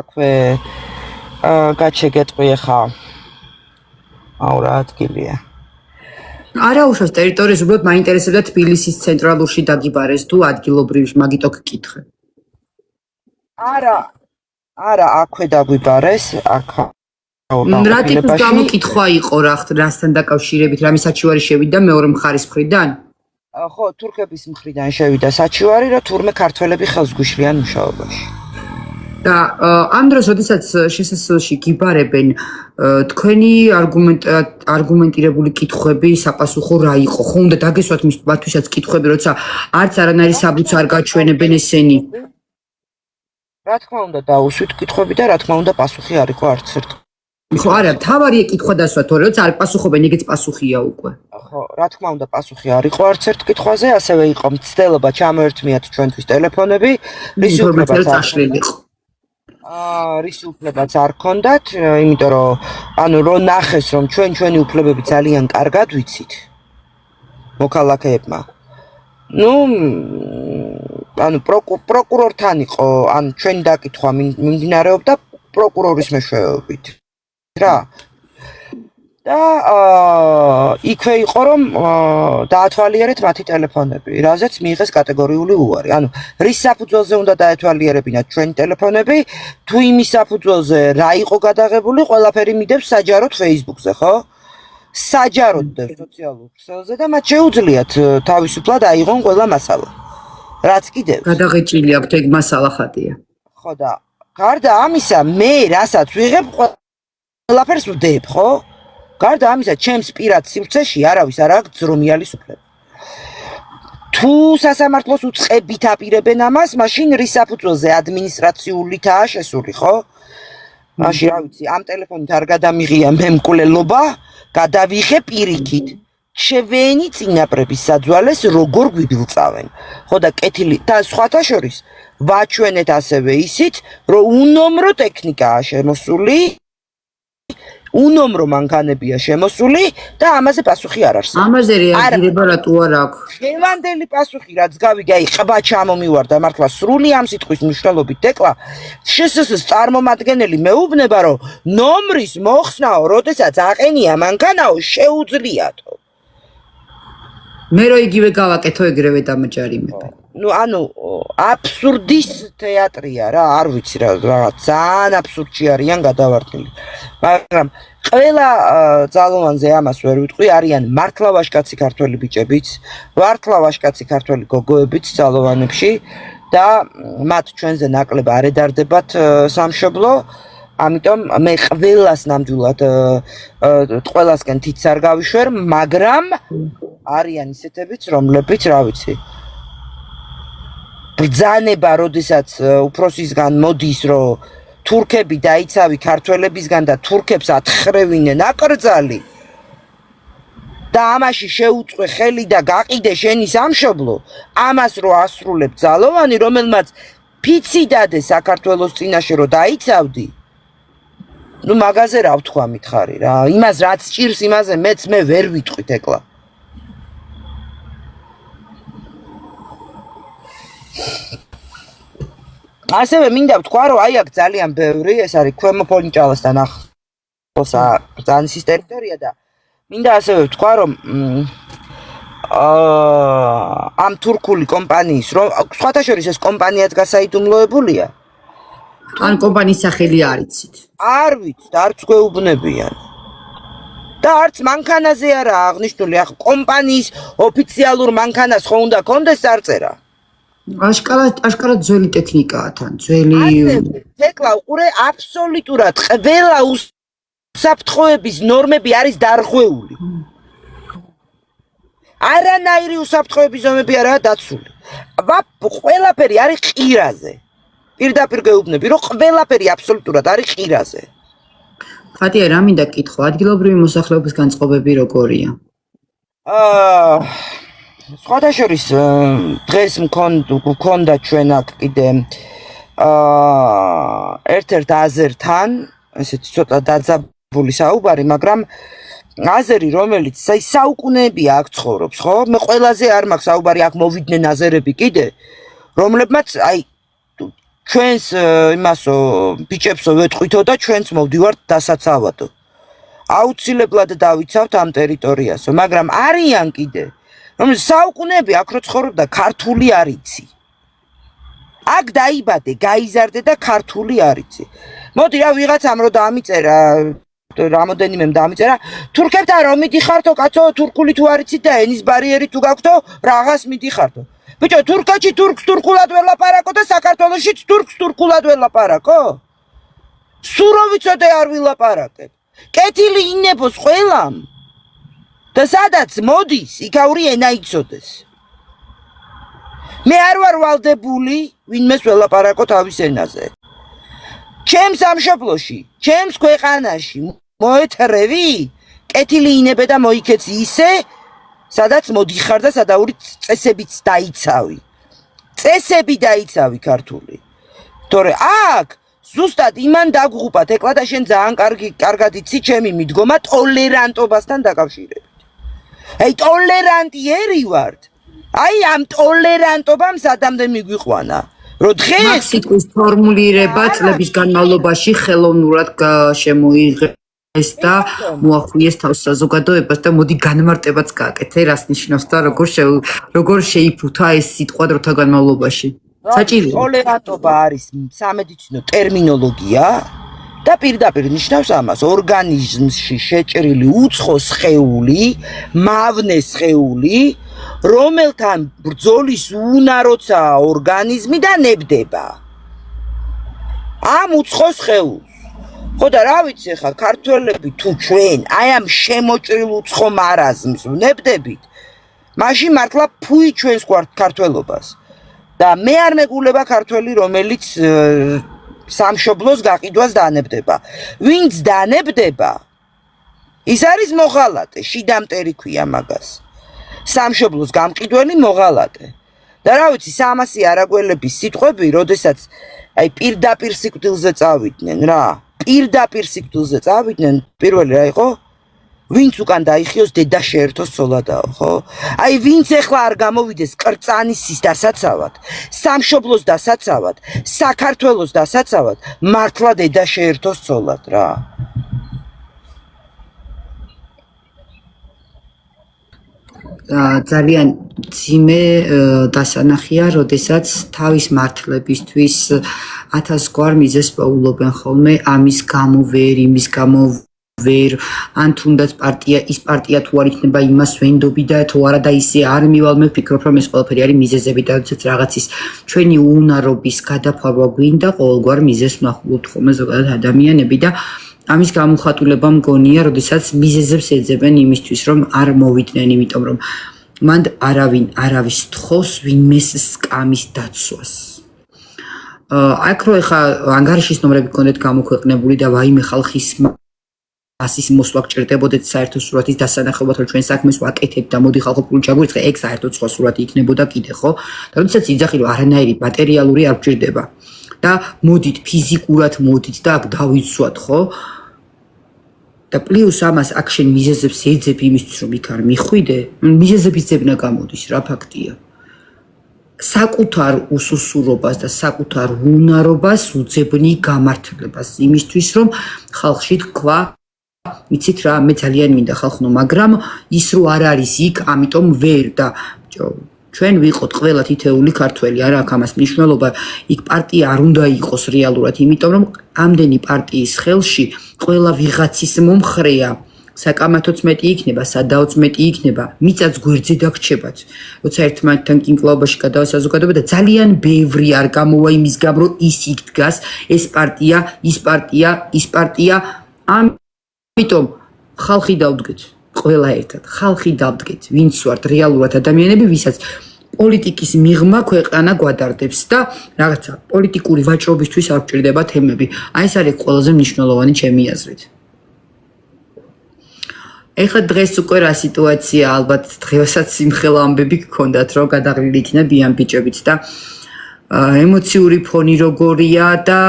აქვე გაჩეგეტყვი ხა აუ რა ადგილია არა უშავს ტერიტორიას უბრალოდ მაინტერესებდა თბილისის ცენტრალურში დაგიბარეს თუ ადგილობრივში მაგიტო გკითხე არა აქვე დაგვიბარეს აქ რა ტიპის გამოკითხვა იყო რასთან დაკავშირებით, რამე საჩივარი შევიდა მეორე მხარის მხრიდან? ხო, თურქების მხრიდან შევიდა საჩივარი, რომ თურმე ქართველები ხელს გვიშლიან მუშაობაში. და ამ დროს, როდესაც შესასრულში გიბარებენ, თქვენი არგუმენტირებული კითხვები საპასუხო რა იყო? ხო უნდა დაგესვათ მათთვისაც კითხვები, როცა არც არანაირი საბუთს არ გაჩვენებენ ესენი. რა თქმა უნდა, დაუსვით კითხვები და რა თქმა უნდა, პასუხი არ იყო არც ერთ. ხო, არა, თავარია კითხვა დასვა, თორე როცა არ პასუხობენ, ეგეც პასუხია უკვე. ხო, რა თქმა უნდა, πასუხი არ იყო არც ერთ კითხვაზე, ასევე იყო მცდელობა ჩამოერთმიათ ჩვენთვის ტელეფონები, რის უფლებაც არ ქონდათ, იმიტომ რომ რო ნახეს რომ ჩვენი უფლებები ძალიან კარგად ვიცით მოქალაქეებმა. პროკურორთან იყო, ჩვენი დაკითხვა მიმდინარეობდა პროკურორის მეშვეობით. რა და იქვე იყო რომ დაათვალიერეთ მათი ტელეფონები, რაზეც მიიღეს კატეგორიული უარი. რის საფუძველზე უნდა დაეთვალიერებინათ ჩვენი ტელეფონები, თუ იმის საფუძველზე რა იყო გადაღებული, ყველაფერი მიდევს საჯაროდ Facebook-ზე, ხო? საჯაროდ დევს სოციალურ ქსელზე და მათ შეუძლიათ თავისუფლად აიღონ ყველა მასალა. რაც კიდევ გადაღეჭილი აქვთ ეგ მასალა ხატია. ხო და გარდა ამისა, მე რასაც ვიღებ ყველაფერს ვდებ, ხო? გარდა ამისა, ჩემს პირად სივრცეში არავის არ აქვს ძრომიალის უფლება. თუ სასამართლოს უწყებით აპირებენ ამას, მაშინ რის საფუძველზე ადმინისტრაციულითაა შესული, ხო? მაშინ რა ვიცი, ამ ტელეფონით არ გადამიღია მემკვლელობა, გადავიღე პირიქით. ჩვენი წინაპრების საძვალეს როგორ გვიბილწავენ. ხო და კეთილი და სხვათა შორის ვაჩვენეთ ასევე ისიც, რომ უნომრო ტექნიკაა შემოსული, უნომრო მანქანებია შემოსული და ამაზე პასუხი არ არსებობს. ამაზე რეაგირება რატო არ აქვს? დღევანდელი პასუხი რაც გავიგე, აი ყბა ჩამომივარდა მართლა სრული ამ სიტყვის მნიშვნელობით დეკლა. შსს წარმომადგენელი მეუბნება, რომ ნომრის მოხსნაო, როდესაც აყენია მანქანაო, შეუძლიათო. მე რო იგივე გავაკეთო ეგრევე დამჯარიმები. აბსურდის თეატრია რა, არ ვიცი რა, ძალიან აბსურდში არიან გადავარდნილი. მაგრამ ყველა ძალოვანზე ამას ვერ ვიტყვი, არიან მართლა ვაჟკაცი ქართველი ბიჭებიც, მართლა ვაჟკაცი ქართველი გოგოებიც ძალოვანებში და მათ ჩვენზე ნაკლებ არ ედარდებათ სამშობლო. ამიტომ მე ყველას ნამდვილად ყველასკენ თითს არ გავიშვერ, მაგრამ არიან ისეთებიც, რომლებიც რა ვიცი ბრძანება, როდესაც უფროსისგან მოდის, რომ თურქები დაიცავი ქართველებისგან და თურქებს ათხრევინენ აკრძალი და ამაში შეუწყვე ხელი და გაყიდე შენი სამშობლო, ამას რო ასრულებ ძალოვანი, რომელმაც ფიცი დადე საქართველოს წინაშე რო დაიცავდი, მაგაზე რა ვთქვა მითხარი რა, იმას რაც ჭირს, იმაზე მეც მე ვერ ვიტყვით ეკლა. ასევე მინდა ვთქვა, რომ აი აქ ძალიან ბევრი, ეს არის ქვემო ფონჭალასთან ახლოსა ძანისის ტერიტორია და მინდა ასევე ვთქვა, რომ ამ თურქული კომპანიის, რომ სხვათა შორის ეს კომპანიაც გასაიდუმლოებულია. ან კომპანიის სახელი არ იცით? არ ვიცით, არც გვეუბნებიან. და არც მანქანაზე არაა აღნიშნული, ახლა კომპანიის ოფიციალურ მანქანას ხო უნდა კონდეს წარწერა. აშკარად ძველი ტექნიკაა თან, ძველი. ეკლა უყურე, აბსოლუტურად ყველა უსაფრთხოების ნორმები არის დარღვეული. არანაირი უსაფრთხოების ნორმები არაა დაცული. ყველაფერი არის ყირაზე. პირდაპირ გეუბნები, რომ ყველაფერი აბსოლუტურად არის ყირაზე. ხატია, რა მინდა კითხო, ადგილობრივი მოსახლეობის განწყობები როგორია? სხვათა შორის დღეს მქონდა ჩვენ აქ კიდე ერთ-ერთ აზერთან, ესეთი ცოტა დაძაბული საუბარი, მაგრამ აზერი, რომელიც საუკუნეებია აქ ცხოვრობს, ხო? მე ყველაზე არ მაქვს საუბარი, აქ მოვიდნენ აზერები კიდე, რომლებმაც აი ჩვენს იმასო ბიჭებსო ვეტყვითო და ჩვენც მოვდივართ დასაცავადო. აუცილებლად დავიცავთ ამ ტერიტორიასო, მაგრამ არიან კიდე, რომელიც საუკუნეები აქ რო ცხოვრობდა, ქართული არ იცი. აქ დაიბადე, გაიზარდე და ქართული არ იცი. მოდი რა ვიღაცამ რო დაამიწერა რამოდენიმე დამიწერა თურქებთან რომ მიდიხართო კაცო თურქული თუ არ იცით და ენის ბარიერი თუ გაქვთო რაღაც მიდიხართო ბიჭო თურქეთში თურქს თურქულად ვერ ლაპარაკო და საქართველოშიც თურქს თურქულად ვერ ლაპარაკო სულ რო ვიცოდე არ ვილაპარაკებ კეთილი ინებოს ყველამ და სადაც მოდის იქაური ენა იცოდეს მე არ ვარ ვალდებული ვინმეს ველაპარაკო თავის ენაზე ჩემს სამშობლოში ჩემს ქვეყანაში მოეთრევი კეთილი ინებე და მოიქეცი ისე სადაც მოდიხარ და სადაური წესებიც დაიცავი წესები დაიცავი ქართული თორე აქ ზუსტად იმან დაგღუპათ ეკლა და შენ ძალიან კარგად იცი ჩემი მიდგომა ტოლერანტობასთან დაკავშირებით აი ტოლერანტიერი ვარ აი ამ ტოლერანტობამ სადამდე მიგვიყვანა რომ დღეს სიტყვის ფორმულირება წლების განმავლობაში ხელოვნურად შემოიღეს და მოახვიეს თავს საზოგადოებას და მოდი განმარტებაც გააკეთე რას ნიშნავს და როგორ შეიფუთა ეს სიტყვა დროთა განმავლობაში საჭიროა ტოლერანტობა არის სამედიცინო ტერმინოლოგია და პირდაპირ ნიშნავს ამას ორგანიზმში შეჭრილი უცხო სხეული მავნე სხეული რომელთან ბრძოლის უნაროცაა ორგანიზმი და ნებდება ამ უცხო სხეულს ხო და რა ვიცი ხა ქართველები თუ ჩვენ აი ამ შემოჭრილ უცხო მარაზმს ვნებდებით მაშინ მართლა ფუი ჩვენს ქართველობას და მე არ მეგულება ქართველი რომელიც სამშობლოს გაყიდვას დანებდება ვინც დანებდება ის არის მოღალატე შიდამტერი ქვია მაგას სამშობლოს გამყიდველი მოღალატე და რა ვიცი 300 არაგველების სიტყვები როდესაც აი პირდაპირ სიკვდილზე წავიდნენ რა პირდაპირ სიკვდილზე წავიდნენ პირველი რა იყო ვინც უკან დაიხიოს დედა შეერთოს ცოლადაო ხო აი ვინც ეხლა არ გამოვიდეს კრწანისის დასაცავად სამშობლოს დასაცავად საქართველოს დასაცავად მართლა დედა შეერთოს ცოლად რა ძალიან ძიმე დასანახია, როდესაც თავის მართლებისთვის 1000 გვარ მიზეზს პოულობენ ხოლმე ამის გამო ვერ, იმის გამო ვერ, ან თუნდაც ის პარტია თუ არ იქნება იმას ვენდობი და თუ არა და ისე არ მივალ მე ვფიქრობ რომ ეს ყველაფერი არის მიზეზები და როდესაც რაღაცის ჩვენი უნარობის გადაფარვა გვინდა ყოველგვარ მიზეზს ვნახულობთ ხოლმე ზოგადად ადამიანები და ამის გამოხატულება მგონია, როდესაც მიზეზებს ეძებენ იმისთვის, რომ არ მოვიდნენ, იმიტომ რომ მანდ არავის თხოვს ვინმეს სკამის დაცვას. აქ რო ეხა ანგარიშის ნომრები გქონდეთ გამოქვეყნებული და ვაიმე ხალხის მასის მოსვლა გჭირდებოდეთ საერთო სურათის დასანახებლად, რომ ჩვენ საქმეს ვაკეთებთ და მოდი ხალხო პული ჩაგვირცხე, ეგ საერთო სხვა სურათი იქნებოდა კიდე, ხო? და როდესაც იძახი რომ არანაირი მატერიალური არ გჭირდება და მოდით ფიზიკურად მოდით და აქ დავიცვათ, ხო? და პლუს ამას აქ შენ მიზეზებს ეძებ იმისთვის რომ იქ არ მიხვიდე, მიზეზების ძებნა გამოდის, რა ფაქტია. საკუთარ უსუსურობას და საკუთარ უნარობას უძებნი გამართლებას იმისთვის რომ ხალხში თქვა იცით რა მე ძალიან მინდა ხალხო მაგრამ ის რო არ არის იქ ამიტომ ვერ და ჩვენ ვიყოთ ყველა თითეული ქართველი არა აქ ამას მნიშვნელობა იქ პარტია არ უნდა იყოს რეალურად იმიტომ რომ ამდენი პარტიის ხელში ყველა ვიღაცის მომხრეა საკამათოც მეტი იქნება, სადაოც მეტი იქნება, მიწაც გვერდზე დაგრჩებათ. როცა ერთმანეთთან კინკლაობაში გადავა საზოგადოება და ძალიან ბევრი არ გამოვა იმის გამო, რომ ის იქ დგას, ეს პარტია, ის პარტია, ის პარტია. ამიტომ ხალხი დავდგეთ, ყველა ერთად, ხალხი დავდგეთ, ვინც ვართ რეალურად ადამიანები, ვისაც პოლიტიკის მიღმა ქვეყანა გვადარდებს და რაღაცა პოლიტიკური ვაჭრობისთვის არ გჭირდება თემები. აი ეს არის ყველაზე მნიშვნელოვანი ჩემი აზრით. ეხლა დღეს უკვე რა სიტუაცია ალბათ დღესაც სიმხელა ამბები გქონდათ რომ გადაღლილი იქნებიან ბიჭებიც და ემოციური ფონი როგორია და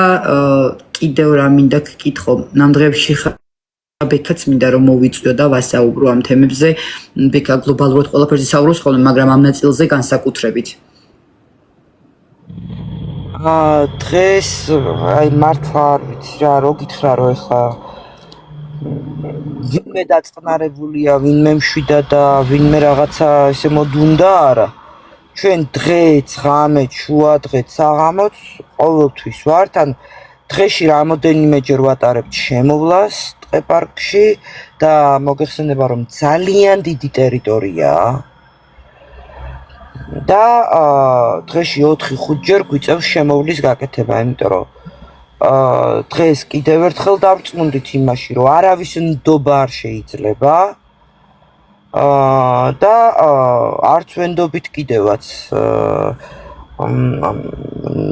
კიდევ რა მინდა გკითხო ნამდღებში ბექაც მინდა რომ მოვიწვიო და ვასაუბრო ამ თემებზე ბექა გლობალურად ყველაფერზე საუბრობს ხოლმე მაგრამ ამ ნაწილზე განსაკუთრებით დღეს აი მართლა არ ვიცი რა რო გითხრა რომ ეხლა ვინმე დაწყნარებულია, ვინმე მშვიდა და ვინმე რაღაცა ესე მოდუნდა არა. ჩვენ დღეც, ღამეც, შუადღეც, საღამოც ყოველთვის ვართ, ან დღეში რამოდენიმეჯერ ვატარებთ შემოვლას, ტყე-პარკში და მოგეხსენება რომ ძალიან დიდი ტერიტორიაა და დღეში 4-5 ჯერ გვიწევს შემოვლის გაკეთება, იმიტომ რომ დღეს კიდევ ერთხელ დავწმუნდით იმაში, რომ არავის ნდობა არ შეიძლება და არც ვენდობით კიდევაც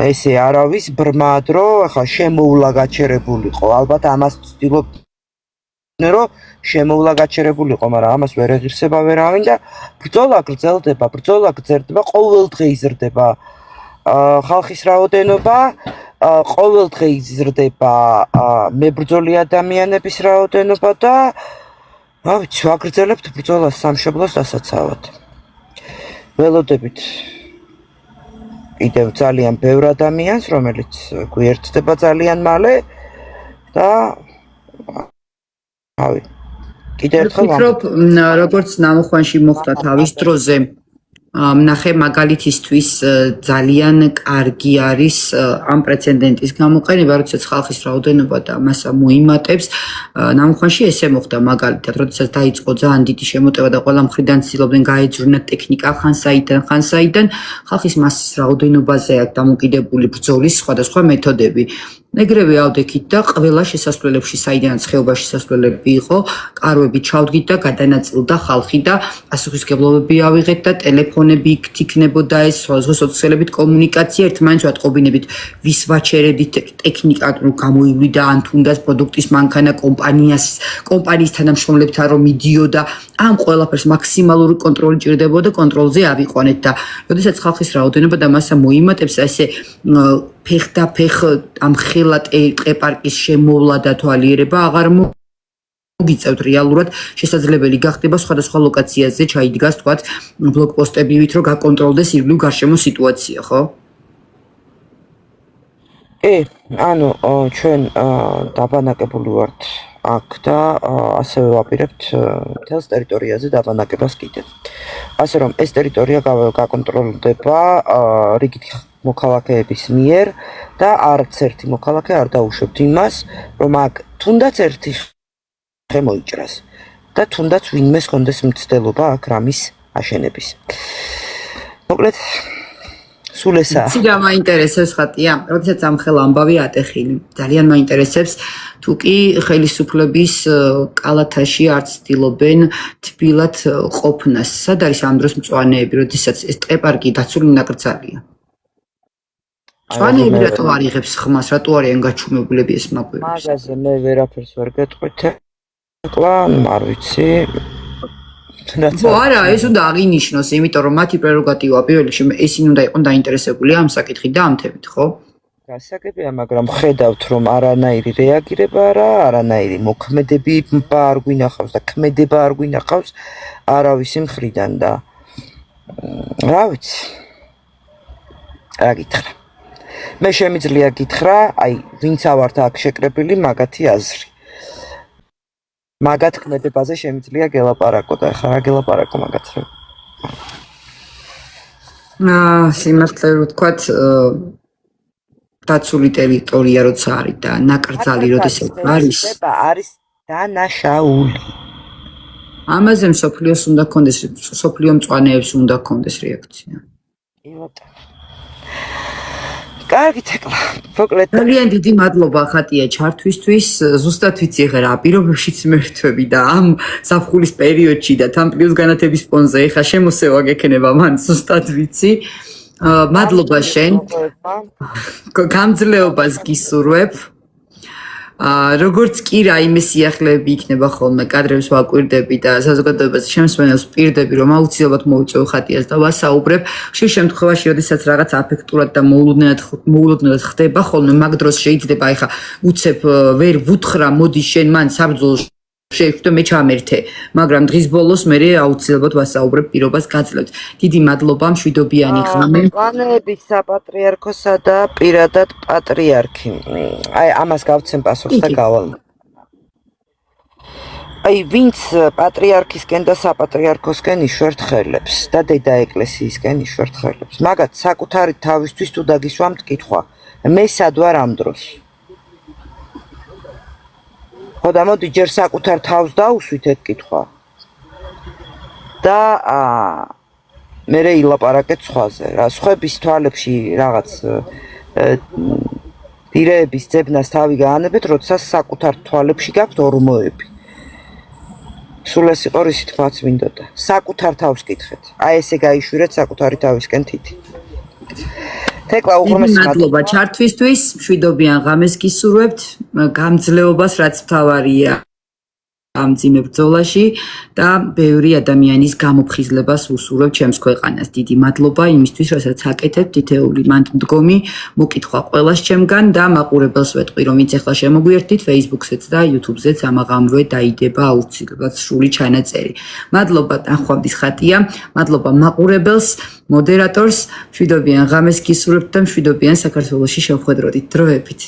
ესე არავის ბრმად, რომ ახლა შემოვლა გაჩერებულიყო, ალბათ ამას ვცდილობდნენ, რომ შემოვლა გაჩერებულიყო, მაგრამ ამას ვერ ეღირსება ვერავინ და ბრძოლა გრძელდება, ყოველდღე იზრდება ხალხის რაოდენობა, ყოველდღე იზრდება მებრძოლი ადამიანების რაოდენობა და რა ვიცი, ვაგრძელებთ ბრძოლას სამშობლოს დასაცავად. ველოდებით კიდევ ძალიან ბევრ ადამიანს, რომელიც გვიერთდება ძალიან მალე და რავი, კიდევ ერთხელ ვფიქრობ, როგორც ნამოხვანში მოხდა თავის დროზე, ნახე მაგალითისთვის ძალიან კარგი არის ამ პრეცედენტის გამოყენება, როდესაც ხალხის რაოდენობა და მასა მოიმატებს. ნამოხვანში ესე მოხდა მაგალითად, როდესაც დაიწყო ძალიან დიდი შემოტევა და ყველა მხრიდან ცდილობდნენ გაეძვრუნათ ტექნიკა ხან საიდან, ხალხის მასის რაოდენობაზე აქვს დამოკიდებული ბრძოლის სხვადასხვა მეთოდები. ეგრევე ავდექით და ყველა შესასვლელებში, საიდანაც ხეობა შესასვლელები იყო, კარვები ჩავდგით და გადანაწილდა ხალხი და პასუხისმგებლობები ავიღეთ და ტელეფონები იქნებოდა ეს სოციალებით კომუნიკაცია, ერთმანეთს ვატყობინებით, ვის ვაჩერედით ტექნიკა რომ გამოივლიდა ან თუნდაც პროდუქტის მანქანა კომპანიის თანამშრომლებთან რომ მიდიოდა, ამ ყველაფერს მაქსიმალური კონტროლი ჭირდებოდა, კონტროლზე ავიყვანეთ და როდესაც ხალხის რაოდენობა და მასა მოიმატებს, ესე ფეხ ამ ხელა ტყე-პარკის შემოვლა და თვალიერება აღარ მოგიწევთ რეალურად შესაძლებელი გახდება სხვადასხვა ლოკაციაზე ჩაიდგას თქვათ ბლოკპოსტებივით რომ გაკონტროლდეს ირგვლივ გარშემო სიტუაცია, ხო? ანუ ჩვენ დაბანაკებული ვართ აქ და ასევე ვაპირებთ მთელს ტერიტორიაზე დაბანაკებას კიდევ. ასე რომ ეს ტერიტორია გაკონტროლდება რიგითი მოქალაქეების მიერ და არც ერთი მოქალაქე არ დაუშვებთ იმას, რომ აქ თუნდაც ერთი ხე მოიჭრას და თუნდაც ვინმეს კონდეს მცდელობა აქ რამის აშენების. მოკლედ სულ ესაა. ცი რა მაინტერესებს ხატია, როდესაც ამ ხელ ამბავი ატეხილი. ძალიან მაინტერესებს თუ კი ხელისუფლების კალათაში არ ცდილობენ თბილად ყოფნას. სად არის ამ დროს მწვანეები, როდესაც ეს ტყე-პარკი დაცული ნაკრძალია? მწვანეები რატო არ იღებს ხმას, რატო არიან გაჩუმებულები ეს მაგვერებს? მაგაზე მე ვერაფერს ვერ გეტყვით. ეხლა არ ვიცი. არა, ეს უნდა აღინიშნოს, იმიტომ რომ მათი პრეროგატივა პირველ რიგში ისინი უნდა იყვნენ დაინტერესებული ამ საკითხით და ამ თემით, ხო? გასაგებია, მაგრამ ხედავთ რომ არანაირი რეაგირება არანაირი მოქმედება არ გვინახავს და ქმედება არ გვინახავს არავისი მხრიდან და რა ვიცი. რა გითხრა. მე შემიძლია გითხრა, აი, ვინც ავართ აქ შეკრებილი, მაგათი აზრი. მაგათ ქმედებაზე შემიძლია გელაპარაკო და ხა რა გელაპარაკო მაგათზე. სიმართლე რომ ვთქვათ, დაცული ტერიტორია როცა არის და ნაკრძალი როდესაც არის დანაშაული. ამაზე მსოფლიოს უნდა კონდეს, მსოფლიო მწვანეებს უნდა კონდეს რეაქცია. კი ბატონო. კარგით ეკლა, მოკლედ ძალიან დიდი მადლობა ხატია ჩართვისთვის. ზუსტად ვიცი ხა რა პირობებშიც მერთვები და ამ საფხულის პერიოდში და თან პლუს განათების ფონზე ხა შემოსევა გექნება მან ზუსტად ვიცი. მადლობა შენ. გამძლეობას გისურვებ. როგორც კი რაიმე სიახლეები იქნება ხოლმე კადრებს ვაკვირდები და საზოგადოებას შემსვენელს ვპირდები რომ აუცილებლად მოვიწევ ხატიას და ვასაუბრებ ხშირ შემთხვევაში როდესაც რაღაც აფექტურად და მოულოდნელად ხდება ხოლმე მაგ დროს შეიძლება ეხა უცებ ვერ ვუთხრა მოდი შენ მან საბრძოლო შეხვდე მე ჩამერთე მაგრამ დღის ბოლოს მე აუცილებლად ვასაუბრებ პირობას გაძლევთ დიდი მადლობა მშვიდობიანი ღამე პანეების საპატრიარქოსა და პირადად პატრიარქი აი ამას გავცემ პასუხს და გავალ აი ვინც პატრიარქისკენ და საპატრიარქოსკენ იშვერთ ხელებს და დედა ეკლესიისკენ იშვერთ ხელებს მაგათ საკუთარი თავისთვის თუ დაგისვამთ კითხვა მე სად ვარ ამ დროს ხო და მოდი ჯერ საკუთარ თავს დაუსვით ეგ კითხვა. და მერე ილაპარაკეთ სხვაზე. რა სხვების თვალებში რაღაც დირეების ძებნას თავი გაანებეთ, როდესაც საკუთარ თვალებში გაქვთ ორმოები. სულ ეს იყო რისი თვაც მინდოდა. საკუთარ თავს კითხეთ. აი ესე გაიშვირეთ საკუთარი თავისკენ თითი. თეკლა უღრმესი მადლობა ჩართვისთვის, მშვიდობიან ღამეს გისურვებთ, გამძლეობას რაც მთავარია ამ ძიმე ბრძოლაში და ბევრი ადამიანის გამოფხიზლებას უსურვებ ჩემს ქვეყანას. დიდი მადლობა იმისთვის, რასაც აკეთებთ, თითეული მანდდგომი მოკითხვა ყველას ჩემგან და მაყურებელს ვეტყვი, რომ ვინც ახლა შემოგვიერთდით Facebook-ზეც და YouTube-ზეც ამაღამრვე დაიდება აუცილებლად სრული ჩანაწერი. მადლობა თანხმობის ხატია, მადლობა მაყურებელს, მოდერატორს, მშვიდობიან ღამეს გისურვებთ და მშვიდობიან საქართველოში შევხვედროდით. დროებით.